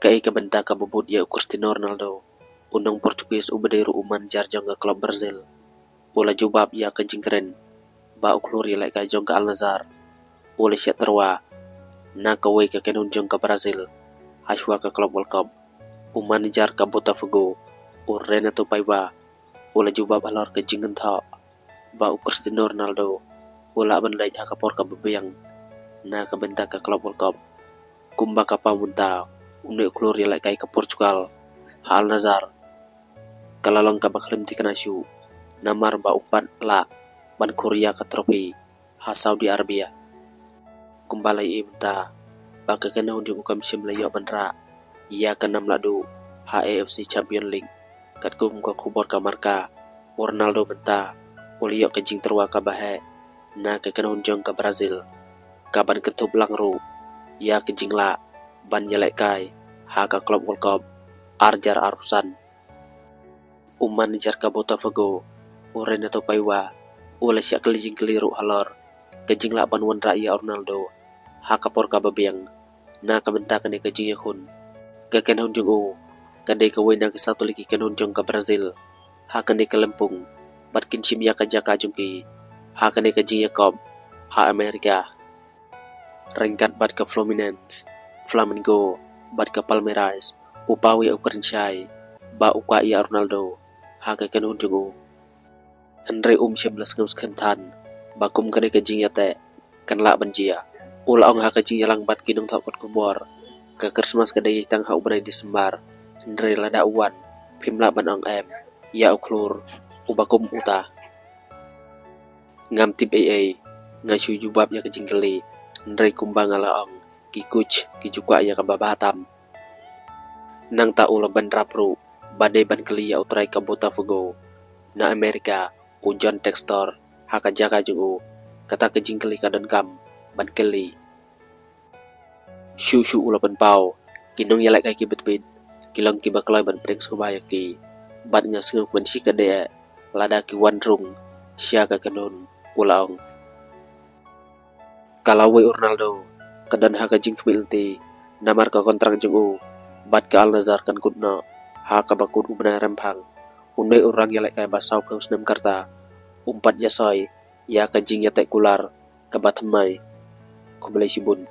Kai kabenta kabubut ya Cristiano Ronaldo. Undang Portugis ubadairu uman jarjang ke klub Brazil. Ula jubab ya ke jingkren. Ba ukluri lai ka jong ke Al Nazar. Ula siat terwa. Na kawai ke kenun jong ke Brazil. Haswa ke klub World Cup. Uman jar ke Botafogo. Urrena tu paiwa. Ula jubab alor ke jingken thok. Ba Cristiano Ronaldo. Ula bandai akapor ke bebiang. Na kabenta ke klub World Cup. Kumba kapau muntau. Unde ukluri lai kai ke Portugal. Al Nazar. Kalalong ka baklim tikanasyu. Namar ba umpat la. Ban Korea ke tropi. Ha Saudi Arabia. Kumbalai imta. Ba kekena unjung ukam sim layo bandra. Ia ke 6 ladu. Ha AFC Champion League. Kat kum ka kubor ka marka. Ronaldo benta. Ulio ke jing terwa ka bahe. Na kekena unjung ke Brazil. Kaban ketup langru. Ia ke jing la. Ban yalek kai. Ha ka klub World Cup. Arjar arusan. Uman jar ka Botafogo. Uren atau paiwa. Ule siak kelijing keliru halor. Kejing la ban wan raya Ronaldo. Ha kapor ka babiang. Na kabenta kene kejing yakun. Keken hunjung u. Kandai kawai na ke satu lagi ken hunjung ke Brazil. Ha kandai ke Lempung. Bat kinsim ya ka jaka jungki. Ha kandai kejing Yakob. Ha Amerika. Rengkat bat ke Fluminense. Flamengo. Bat ke Palmeiras. Upawi Ukrensyai. Ba uka ia Ronaldo. Ha keken hunjung u. Andre 19 ngaus kentan. Bakum kene kejing yate. Kan la banjia. Ula ong ha kejing yalang bat kinong thokot kubor. Ke Christmas kedai tang ha ubrai Desember. Andre lada uwan. Pimla ban ong em. Ya uklur. Ubakum uta. Ngam tip AA. Ngasyu jubab ya kejing keli. Andre kumbang ala ong. Kikuch. Kijukwa ya kababatam. Nang ta ula ban rapru. Badai ban keli ya utrai ke Botafogo. Na Amerika. Ujon tekstor. Haka jaka jungu. Kata kejing keli kadon kam. Ban keli. Shu ula ban pau. Kinong yalak kai kibet-bit. Kilong kibakloi ban preng subayak ki. Bat nga senguk ban si kadea. Lada ki wandrung. Siaga kanon. Ulaong. Kalawai Ronaldo. Kadan haka jing kemilti. Namar ka kontrak jungu. Bat ke Al Nazar kan kutno. Haka bakut ubna rempang. Undai orang yalak kai basau paus nem karta. Umpat ya soy. Ya kajing ya tek kular. Kabat hemai. Kubalai sibun.